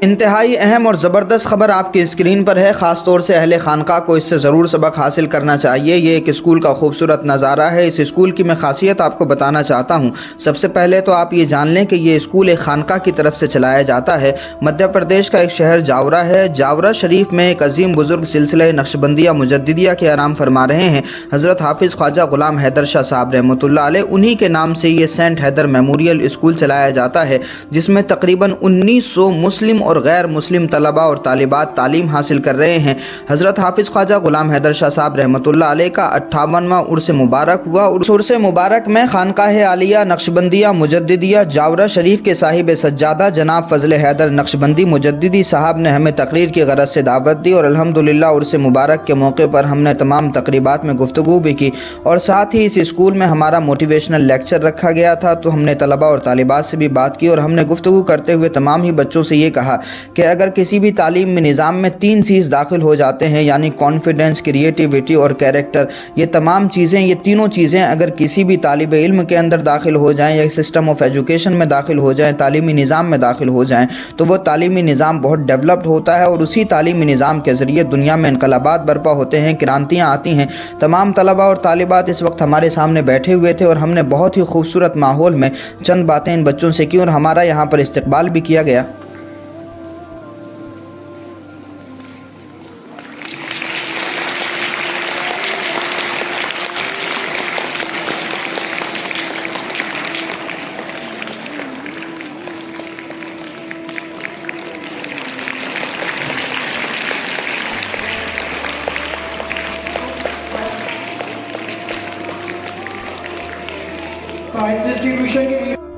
انتہائی اہم اور زبردست خبر آپ کی اسکرین پر ہے، خاص طور سے اہل خانقاہ کو اس سے ضرور سبق حاصل کرنا چاہیے۔ یہ ایک اسکول کا خوبصورت نظارہ ہے۔ اس اسکول کی میں خاصیت آپ کو بتانا چاہتا ہوں۔ سب سے پہلے تو آپ یہ جان لیں کہ یہ اسکول ایک خانقاہ کی طرف سے چلایا جاتا ہے۔ مدھیہ پردیش کا ایک شہر جاورا ہے۔ جاورا شریف میں ایک عظیم بزرگ سلسلہ نقشبندیہ مجددیہ کے آرام فرما رہے ہیں، حضرت حافظ خواجہ غلام حیدر شاہ صاحب رحمۃ اللہ علیہ۔ انہی کے نام سے یہ سینٹ حیدر میموریل اسکول چلایا جاتا ہے، جس میں تقریباً 1900 مسلم اور غیر مسلم طلباء اور طالبات تعلیم حاصل کر رہے ہیں۔ حضرت حافظ خواجہ غلام حیدر شاہ صاحب رحمۃ اللہ علیہ کا 58واں عرس مبارک ہوا۔ عرس مبارک میں خانقاہ عالیہ نقشبندیہ مجددیہ جاورا شریف کے صاحب سجادہ جناب فضل حیدر نقشبندی مجددی صاحب نے ہمیں تقریر کی غرض سے دعوت دی، اور الحمدللہ عرس مبارک کے موقع پر ہم نے تمام تقریبات میں گفتگو بھی کی، اور ساتھ ہی اس اسکول میں ہمارا موٹیویشنل لیکچر رکھا گیا تھا۔ تو ہم نے طلباء اور طالبات سے بھی بات کی، اور ہم نے گفتگو کرتے ہوئے تمام ہی بچوں سے یہ کہا کہ اگر کسی بھی تعلیم میں نظام میں 3 چیز داخل ہو جاتے ہیں، یعنی کانفیڈنس، کریٹیوٹی اور کیریکٹر، یہ تمام چیزیں، یہ تینوں چیزیں اگر کسی بھی طالب علم کے اندر داخل ہو جائیں یا سسٹم آف ایجوکیشن میں داخل ہو جائیں، تعلیمی نظام میں داخل ہو جائیں، تو وہ تعلیمی نظام بہت ڈیولپڈ ہوتا ہے، اور اسی تعلیمی نظام کے ذریعے دنیا میں انقلابات برپا ہوتے ہیں، کرانتیاں آتی ہیں۔ تمام طلباء اور طالبات اس وقت ہمارے سامنے بیٹھے ہوئے تھے، اور ہم نے بہت ہی خوبصورت ماحول میں چند باتیں ان بچوں سے کی، اور ہمارا یہاں پر استقبال بھی کیا گیا۔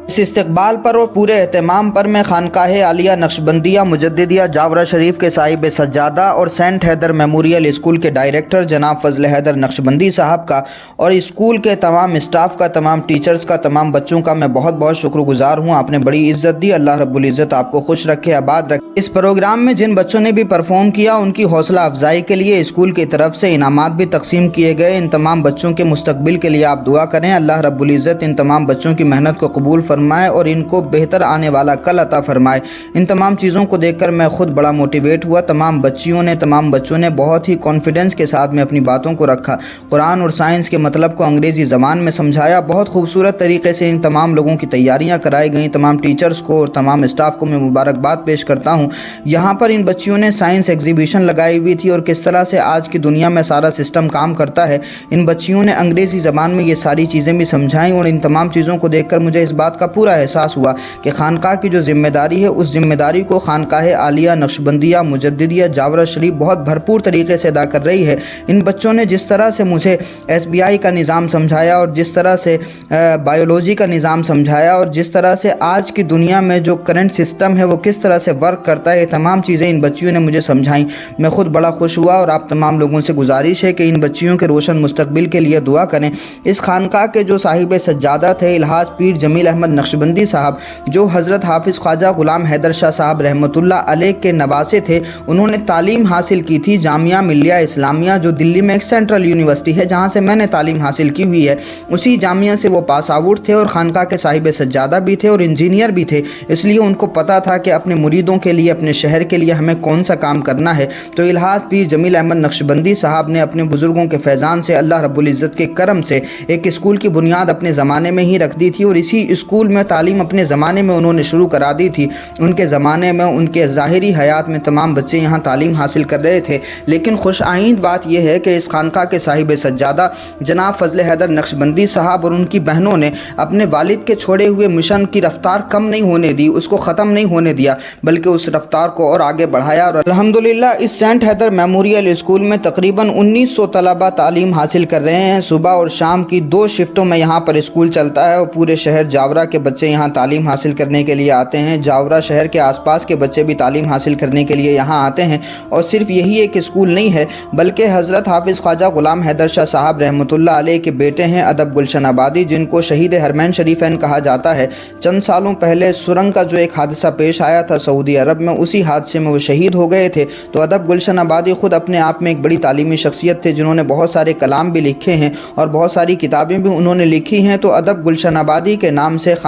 اس استقبال پر اور پورے اہتمام پر میں خانقاہ عالیہ نقشبندیہ مجددیہ جاورا شریف کے صاحب سجادہ اور سینٹ حیدر میموریل اسکول کے ڈائریکٹر جناب فضل حیدر نقشبندی صاحب کا، اور اسکول کے تمام اسٹاف کا، تمام ٹیچرز کا، تمام بچوں کا میں بہت بہت شکر گزار ہوں۔ آپ نے بڑی عزت دی، اللہ رب العزت آپ کو خوش رکھے، آباد رکھے۔ اس پروگرام میں جن بچوں نے بھی پرفارم کیا، ان کی حوصلہ افزائی کے لیے اسکول کی طرف سے انعامات بھی تقسیم کیے گئے۔ ان تمام بچوں کے مستقبل کے لیے آپ دعا کریں، اللہ رب العزت ان تمام بچوں کی محنت کو قبول فرمائے اور ان کو بہتر آنے والا کل عطا فرمائے۔ ان تمام چیزوں کو دیکھ کر میں خود بڑا موٹیویٹ ہوا۔ تمام بچوں نے بہت ہی کانفیڈنس کے ساتھ میں اپنی باتوں کو رکھا، قرآن اور سائنس کے مطلب کو انگریزی زبان میں سمجھایا۔ بہت خوبصورت طریقے سے ان تمام لوگوں کی تیاریاں کرائی گئیں۔ تمام ٹیچرز کو اور تمام اسٹاف کو میں مبارکباد پیش کرتا ہوں۔ یہاں پر ان بچیوں نے سائنس ایگزیبیشن لگائی ہوئی تھی، اور کس طرح سے آج کی دنیا میں سارا سسٹم کام کرتا ہے، ان بچیوں نے انگریزی زبان میں یہ ساری چیزیں بھی سمجھائیں۔ اور ان تمام چیزوں کو دیکھ کر مجھے اس بات کا پورا احساس ہوا کہ خانقاہ کی جو ذمہ داری ہے، اس ذمہ داری کو خانقاہ عالیہ نقشبندیہ مجددیہ جاورا شریف بہت بھرپور طریقے سے ادا کر رہی ہے۔ ان بچوں نے جس طرح سے مجھے SBI کا نظام سمجھایا، اور جس طرح سے بایولوجی کا نظام سمجھایا، اور جس طرح سے آج کی دنیا میں جو کرنٹ سسٹم ہے وہ کس طرح سے ورک کرتا ہے، یہ تمام چیزیں ان بچیوں نے مجھے سمجھائیں۔ میں خود بڑا خوش ہوا، اور آپ تمام لوگوں سے گزارش ہے کہ ان بچیوں کے روشن مستقبل کے لیے دعا کریں۔ اس خانقاہ کے جو صاحب سجادہ تھے الحاج پیر جمیل احمد نقشبندی صاحب، جو حضرت حافظ خواجہ غلام حیدر شاہ صاحب رحمۃ اللہ علیہ کے نواسے تھے، انہوں نے تعلیم حاصل کی تھی جامعہ ملیہ اسلامیہ، جو دلی میں ایک سینٹرل یونیورسٹی ہے، جہاں سے میں نے تعلیم حاصل کی ہوئی ہے۔ اسی جامعہ سے وہ پاس آؤٹ تھے، اور خانقاہ کے صاحب سجادہ بھی تھے اور انجینئر بھی تھے، اس لیے ان کو پتہ تھا کہ اپنے مریدوں کے لیے، اپنے شہر کے لیے ہمیں کون سا کام کرنا ہے۔ تو الحاج پیر جمیل احمد نقشبندی صاحب نے اپنے بزرگوں کے فیضان سے، اللہ رب العزت کے کرم سے، ایک اسکول کی بنیاد اپنے زمانے میں ہی رکھ دی تھی، اور اسی اسکول میں تعلیم اپنے زمانے میں انہوں نے شروع کرا دی تھی۔ ان کے زمانے میں، ان کے ظاہری حیات میں تمام بچے یہاں تعلیم حاصل کر رہے تھے، لیکن خوش آئند بات یہ ہے کہ اس خانقاہ کے صاحب سجادہ جناب فضل حیدر نقشبندی صاحب اور ان کی بہنوں نے اپنے والد کے چھوڑے ہوئے مشن کی رفتار کم نہیں ہونے دی، اس کو ختم نہیں ہونے دیا، بلکہ اس رفتار کو اور آگے بڑھایا۔ اور الحمدللہ اس سینٹ حیدر میموریل اسکول میں تقریباً 1900 طلبہ تعلیم حاصل کر رہے ہیں۔ صبح اور شام کی 2 شفٹوں میں یہاں پر اسکول چلتا ہے، اور پورے شہر جاورا کے بچے یہاں تعلیم حاصل کرنے کے لیے آتے ہیں۔ جاورا شہر کے آس پاس کے بچے بھی تعلیم حاصل کرنے کے لیے یہاں آتے ہیں، اور صرف یہی ایک اسکول نہیں ہے، بلکہ حضرت حافظ خواجہ غلام حیدر شاہ صاحب رحمۃ اللہ علیہ کے بیٹے ہیں ادب گلشن آبادی، جن کو شہید حرمین شریفین کہا جاتا ہے۔ چند سالوں پہلے سرنگ کا جو ایک حادثہ پیش آیا تھا سعودی عرب میں، اسی حادثے میں وہ شہید ہو گئے تھے۔ تو ادب گلشن آبادی خود اپنے آپ میں ایک بڑی تعلیمی شخصیت تھے، جنہوں نے بہت سارے کلام بھی لکھے ہیں اور بہت ساری کتابیں بھی انہوں نے لکھی ہیں۔ تو ادب گلشن آبادی کے نام سے